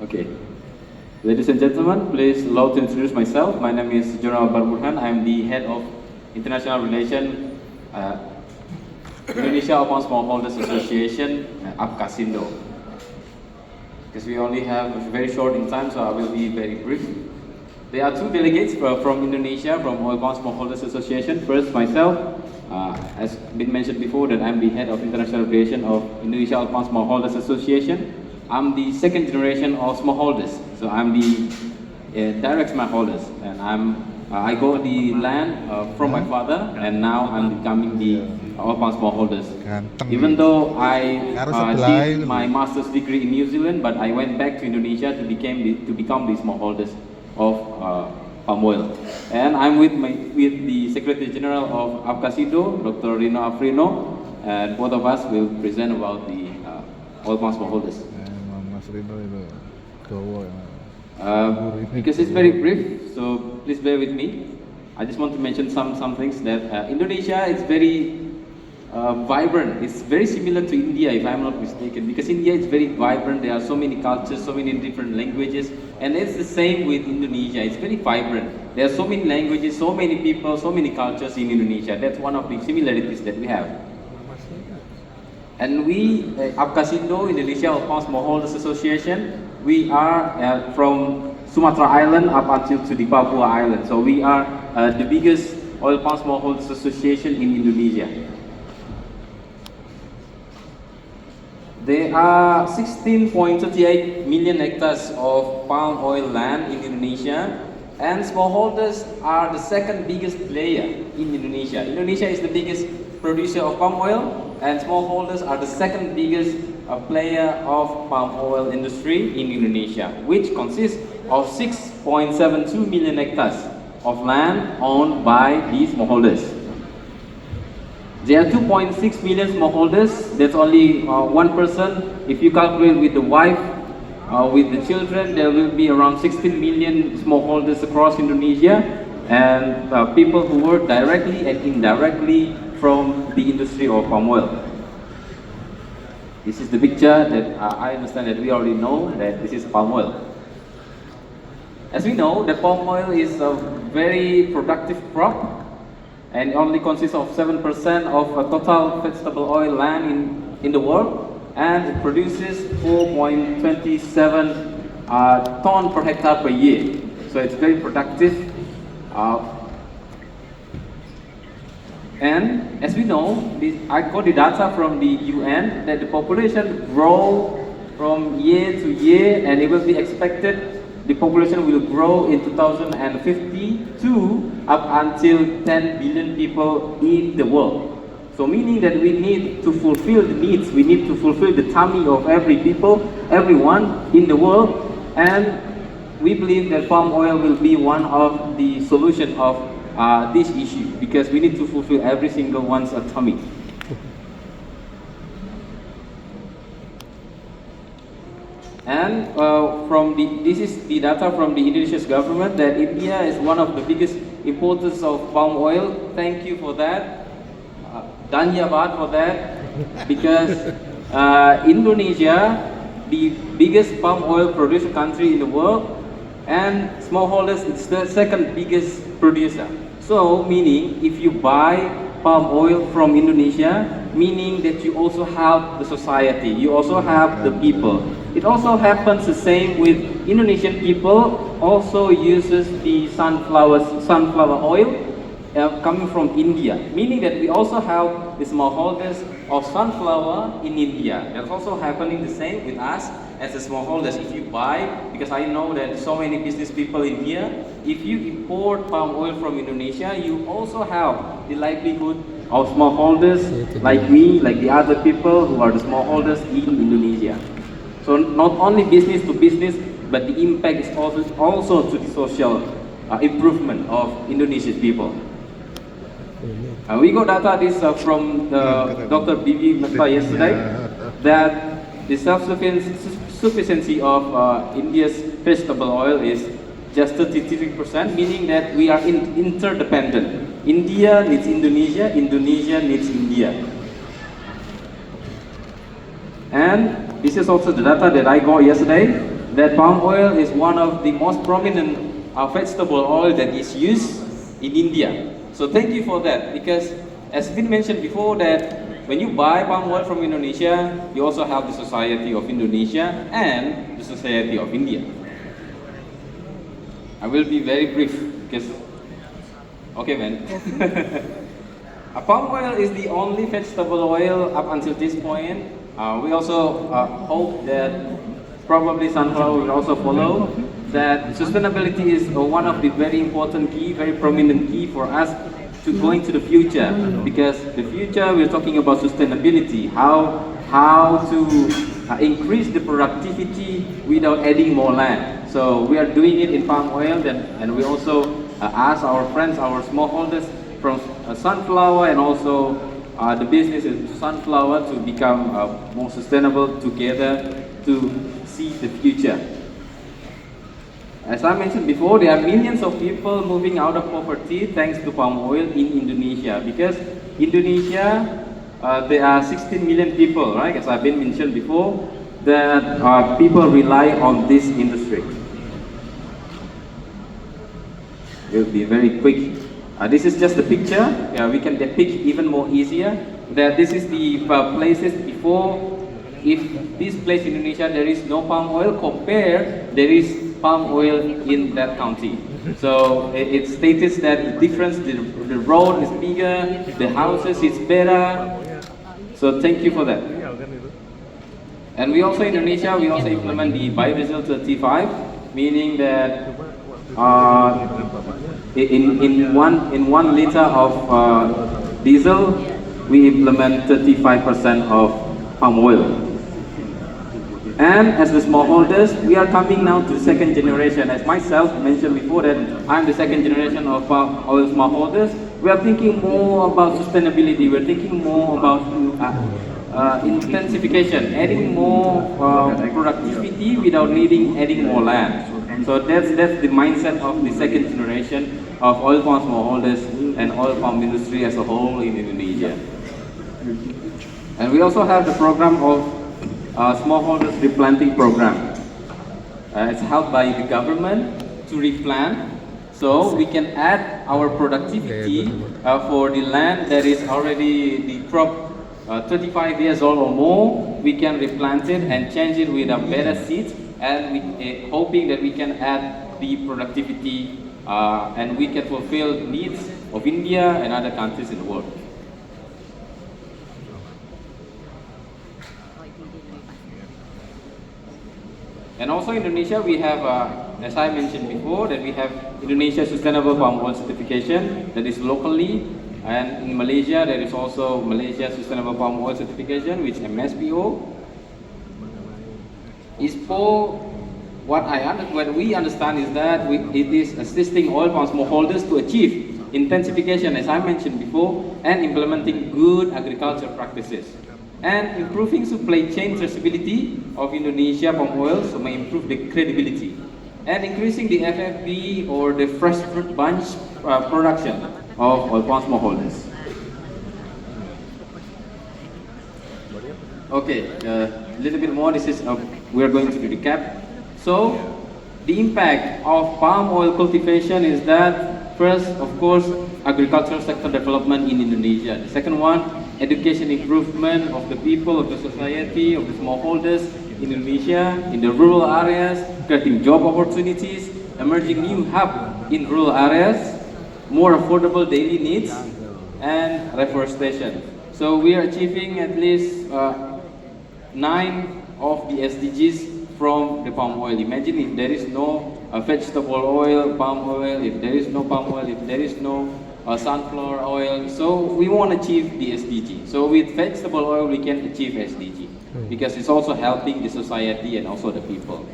Okay. Ladies and gentlemen, please allow to introduce myself. My name is General Barburhan. I'm the head of International Relations Indonesia Open Smallholders Association, Apkasindo. Because we only have very short in time, so I will be very brief. There are two delegates from Indonesia, from Open Smallholders Association. First, myself, as been mentioned before, that I'm the head of International Relations of Indonesia Open Smallholders Association. I'm the second generation of smallholders, so I'm the direct smallholders, and I got the land from my father, and now I'm becoming the open smallholders. Even though I did my master's degree in New Zealand, but I went back to Indonesia to become the smallholders of palm oil. And I'm with the Secretary General of Apkasindo, Dr. Rino Afrino, and both of us will present about the oil palm smallholders. Because it's very brief, so please bear with me. I just want to mention some things that Indonesia is very vibrant. It's very similar to India, if I'm not mistaken, because India is very vibrant. There are so many cultures, so many different languages, and it's the same with Indonesia. It's very vibrant. There are so many languages, so many people, so many cultures in Indonesia. That's one of the similarities that we have. And we, Apkasindo, Indonesia Open Smallholders Association, we are from Sumatra Island up until to the Papua Island. So we are the biggest oil palm smallholders association in Indonesia. There are 16.38 million hectares of palm oil land in Indonesia, and smallholders are the second biggest player in Indonesia. Indonesia is the biggest producer of palm oil, and smallholders are the second biggest player of palm oil industry in Indonesia, which consists of 6.72 million hectares of land owned by these smallholders. There are 2.6 million smallholders. That's only 1%. If you calculate with the wife, with the children, there will be around 16 million smallholders across Indonesia, and people who work directly and indirectly from the industry of palm oil. This is the picture that I understand that we already know that this is palm oil. As we know, the palm oil is a very productive crop, and it only consists of 7% of total vegetable oil land in the world, and it produces 4.27 ton per hectare per year. So it's very productive. And as we know, I got the data from the UN that the population grow from year to year, and it will be expected the population will grow in 2050 to up until 10 billion people in the world. So meaning that we need to fulfill the needs, we need to fulfill the tummy of everyone in the world, and we believe that palm oil will be one of the solution of this issue, because we need to fulfill every single one's tummy. And this is the data from the Indonesian government that India is one of the biggest importers of palm oil. Thank you for that. Dhanyavad for that, because Indonesia, the biggest palm oil producer country in the world, and smallholders is the second biggest producer. So meaning if you buy palm oil from Indonesia, meaning that you also have the society, you also have the people. It also happens the same with Indonesian people also uses the sunflower oil coming from India, meaning that we also have the smallholders of sunflower in India. That's also happening the same with us as the smallholders. If you buy, because I know that so many business people in here, if you import palm oil from Indonesia, you also have the livelihood of smallholders like me, like the other people who are the smallholders in Indonesia. So not only business to business, but the impact is also to the social improvement of Indonesian people. We got data this from Dr. Bibi Mekta yesterday, that the self-sufficiency of India's vegetable oil is just 33%, meaning that we are interdependent. India needs Indonesia, Indonesia needs India. And this is also the data that I got yesterday, that palm oil is one of the most prominent vegetable oil that is used in India. So thank you for that, because as been mentioned before that when you buy palm oil from Indonesia, you also have the society of Indonesia and the society of India. I will be very brief because, okay man. Palm oil is the only vegetable oil up until this point. We also hope that probably sunflower will also follow. That sustainability is one of the very important key, very prominent key for us to going to the future. Because the future we're talking about sustainability, how to increase the productivity without adding more land. So we are doing it in palm oil, and we also ask our friends, our smallholders from sunflower and also the business in sunflower to become more sustainable together to see the future. As I mentioned before, there are millions of people moving out of poverty thanks to palm oil in Indonesia. Because Indonesia, there are 16 million people, right? As I've been mentioned before, that people rely on this industry. We'll be very quick. This is just the picture. We can depict even more easier that this is the places before. If this place in Indonesia there is no palm oil, compare there is palm oil in that county. So it states that the difference, the road is bigger, the houses is better. So thank you for that. And we also in Indonesia, we also implement the biodiesel 35, meaning that in one liter of diesel, we implement 35% of palm oil. And as the smallholders, we are coming now to second generation. As myself mentioned before that I'm the second generation of palm oil smallholders. We are thinking more about sustainability. We're thinking more about intensification, adding more productivity without adding more land. So that's the mindset of the second generation of oil palm smallholders and oil palm industry as a whole in Indonesia. And we also have the program of smallholders replanting program. It's helped by the government to replant, so we can add our productivity for the land that is already the crop 35 years old or more. We can replant it and change it with a better seed, and we hoping that we can add the productivity and we can fulfill needs of India and other countries in the world. And also in Indonesia, we have, as I mentioned before, that we have Indonesia Sustainable Palm Oil Certification that is locally, and in Malaysia there is also Malaysia Sustainable Palm Oil Certification, which MSPO is for what we understand is that it is assisting oil palm smallholders to achieve intensification, as I mentioned before, and implementing good agriculture practices, and improving supply chain traceability of Indonesia palm oil, so may improve the credibility, and increasing the FFB or the fresh fruit bunch production of oil palm smallholders. Okay, a little bit more. This is we are going to recap. So the impact of palm oil cultivation is that first, of course, agricultural sector development in Indonesia. The second one, education improvement of the people, of the society, of the smallholders in Indonesia, in the rural areas, creating job opportunities, emerging new hub in rural areas, more affordable daily needs, and reforestation. So we are achieving at least 9 of the SDGs from the palm oil. Imagine if there is no vegetable oil, palm oil, if there is no palm oil, if there is no sunflower oil. So we want to achieve the SDG. So with vegetable oil, we can achieve SDG because it's also helping the society and also the people.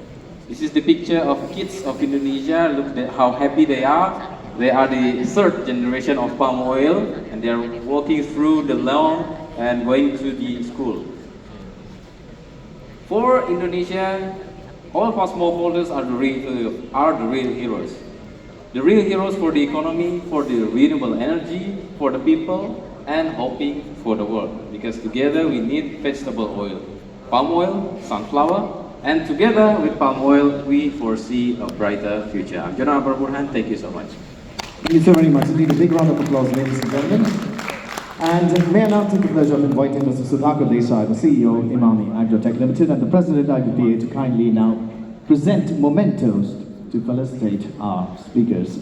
This is the picture of kids of Indonesia. Look at how happy they are. They are the third generation of palm oil, and they are walking through the lawn and going to the school. For Indonesia, all palm smallholders are the real heroes. The real heroes for the economy, for the renewable energy, for the people, and hoping for the world. Because together we need vegetable oil, palm oil, sunflower, And together with palm oil, we foresee a brighter future. I'm Jonan Abrar Burhan. Thank you so much. Thank you so very much. Indeed, a big round of applause, ladies and gentlemen. And may I now take the pleasure of inviting Mr. Sudhakar Desai, the CEO, Imani Agrotech Limited, and the President IBPA to kindly now present mementos to felicitate our speakers.